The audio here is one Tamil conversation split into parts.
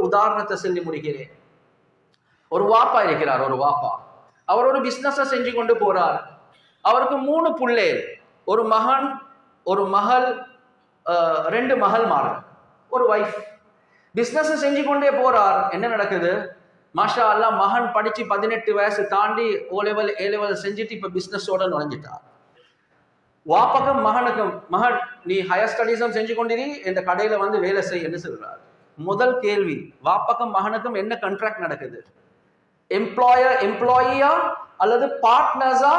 உதாரணத்தை சொல்லி முடிக்கிறேன். ஒரு வாப்பா இருக்கிறார். ஒரு வாப்பா அவர் ஒரு பிசினஸை செஞ்சு கொண்டு போறார். அவருக்கு 3 புள்ளை, ஒரு மகன், ஒரு மகள், 2 மகள்மார்கள், ஒரு வைஃப். பிசினஸ் செஞ்சு கொண்டே போறார். என்ன நடக்குது? மாஷா அல்லா, மகன் படிச்சு 18 வயசு தாண்டி O level A level செஞ்சுட்டு இப்ப பிசினஸோட நுழைஞ்சிட்டார். வாப்பகம் மகனுக்கும், மகன் நீ ஹையர் ஸ்டடீஸும் செஞ்சு கொண்டிரு, இந்த கடையில வந்து வேலை செய்யன்னு சொல்றார். முதல் கேள்வி, வாப்பகம் மகனுக்கும் என்ன கான்ட்ராக்ட் நடக்குது? எம்ப்ளாயியா அல்லது பார்ட்னர்ஸா?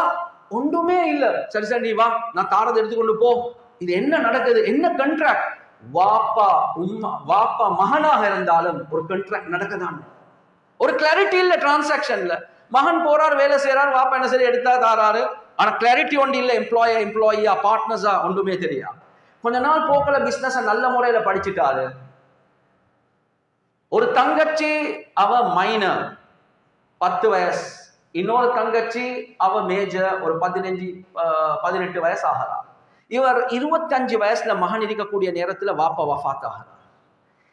ஒன்றுமே இல்ல. சரி சரி நீ வா, நான் தாரதை எடுத்துக்கொண்டு போ. இது என்ன நடக்குது? என்ன கான்ட்ராக்ட்? வாப்பா மகனாக இருந்தாலும் ஒரு கான்ட்ராக்ட் நடக்குதான். ஒரு கிளாரிட்டி இல்ல டிரான்சாக்ஷன்ல. மகன் போறார், வேலை செய்யறார், வாப்பா என்ன சரி எடுத்தா தாராரு. ஆனா கிளாரிட்டி ஒன்று இல்ல. எம்ப்ளாயியா பார்ட்னர்ஸா ஒன்றுமே தெரியா. கொஞ்ச நாள் போக்கல பிசினஸ் நல்ல முறையில படிச்சுட்டாரு. ஒரு தங்கச்சி, அவ மைனர், 10 வயசு. இன்னொரு தங்கச்சி, அவ மேஜர், ஒரு 18 வயசு ஆகிறா. இவர் 25 வயசுல மகன் இருக்கக்கூடிய நேரத்துல வாப்பா வஃபாத் ஆகிறார்.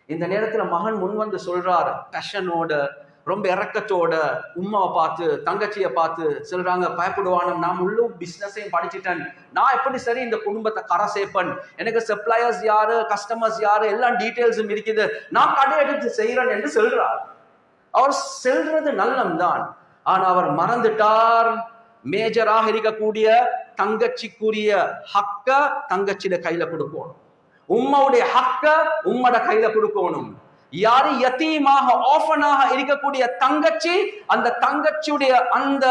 இந்த நேரத்துல மகன் முன் வந்து சொல்றாரு, பேஷனோட, ரொம்ப இறக்கத்தோட, உம்மாவை பார்த்து, தங்கச்சியை பார்த்து சொல்றாங்க, பயப்படுவானு, நான் முழு பிசினஸையும் படிச்சுட்டேன், நான் எப்படி சரி இந்த குடும்பத்தை கரை சேர்ப்பேன், எனக்கு சப்ளையர்ஸ் யாரு, கஸ்டமர்ஸ் யாரு, எல்லாம் டீட்டெயில்ஸும் இருக்குது, நான் கடை எடுத்து செய்யறேன் என்று சொல்றார். அவர் செல்றது நல்லம்தான். ஆனா அவர் மறந்துட்டார், மேஜராக இருக்கக்கூடிய தங்கச்சிக்குரிய ஹக்க தங்கச்சியோட கையில கொடுக்கணும், உம்மாவுடைய ஹக்க உம்மோட கையில கொடுக்கணும். யாரு யத்தீமாக ஆஃபனாக இருக்கக்கூடிய தங்கச்சி, அந்த தங்கச்சியுடைய அந்த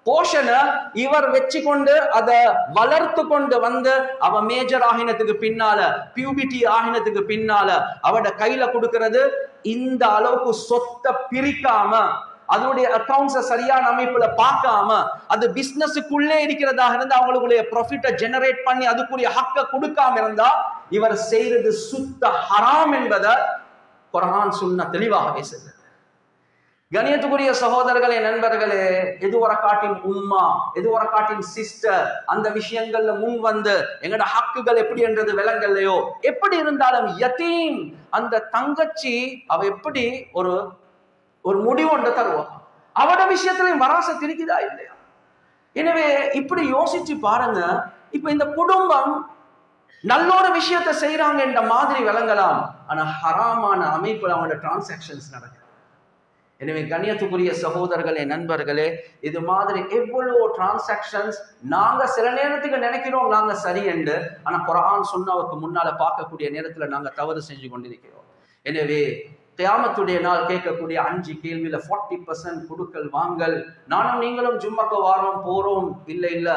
போஷனை இவர் வச்சு கொண்டு அதை வளர்த்து கொண்டு வந்து அவ மேஜர் ஆகினத்துக்கு பின்னால, பியூபிட்டி ஆகினத்துக்கு பின்னால அவட கையில கொடுக்கிறது. இந்த அளவுக்கு சொத்தை பிரிக்காம, அதனுடைய அக்கௌண்ட்ஸை சரியான அமைப்புல பார்க்காம, அது பிசினஸுக்குள்ளே இருக்கிறதாக இருந்து அவங்களுடைய ப்ராஃபிட்டை ஜெனரேட் பண்ணி அதுக்குரிய ஹக்க கொடுக்காம இருந்தா இவர் செய்யறது சுத்த ஹராம் என்பதை குர்ஆன் சுன்னா தெளிவாகவே சொல்லுது. கணியத்துக்குரிய சகோதரர்களே, நண்பர்களே, எதுவரை காட்டின் உம்மா, எதுவரை காட்டின் சிஸ்டர் அந்த விஷயங்கள்ல முன் வந்து எங்கட ஹக்குகள் எப்படி என்றது விளங்கலையோ, எப்படி இருந்தாலும் யதீம் அந்த தங்கச்சி அவ எப்படி ஒரு ஒரு முடிவு ஒன்றை தருவா, அவட விஷயத்திலையும் வராசத் இருக்குதா இல்லையா? எனவே இப்படி யோசிச்சு பாருங்க. இப்ப இந்த குடும்பம் நல்ல ஒரு விஷயத்தை செய்யறாங்க என்ற மாதிரி விளங்கலாம், ஆனா ஹராமான அமைப்புல அவங்களோட டிரான்சாக்ஷன்ஸ் நடக்குது. எனவே கண்ணியத்துக்குரிய சகோதரர்களே, நண்பர்களே, இது மாதிரி எவ்வளவு டிரான்சாக்ஷன்ஸ் நாங்க சில நேரத்துக்கு நினைக்கிறோம் நாங்க சரி என்று, ஆனா குர்ஆன் சுன்னாவுக்கு முன்னால பார்க்கக்கூடிய நேரத்துல நாங்க தவறு செஞ்சு கொண்டிருக்கிறோம். எனவே கியாமத்துடைய நாள் கேட்கக்கூடிய 5 கேள்வியில 40% கொடுக்கல் வாங்கல். நானும் நீங்களும் ஜும்மாக்கு வாரோம் போறோம், இல்ல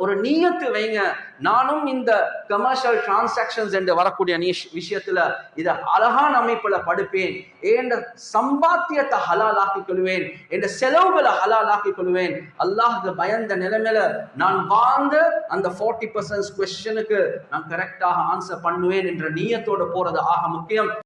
ஒரு நியத்து வைங்க, நானும் இந்த கமர்ஷியல் டிரான்சாக்ஷன்ஸ் என்று வரக்கூடிய விஷயத்துல இத அழகான அமைப்புல படுப்பேன், என்ற சம்பாத்தியத்தை ஹலால் ஆக்கிக் கொள்வேன், என்ற செலவுகளை ஹலால் ஆக்கிக் கொள்வேன். அல்லாஹ்க்கு பயந்த நிலைமையில நான் வாழ்ந்து அந்த 40% கொஸ்டினுக்கு நான் கரெக்டாக ஆன்சர் பண்ணுவேன் என்ற நியத்தோட போறது ஆக முக்கியம்.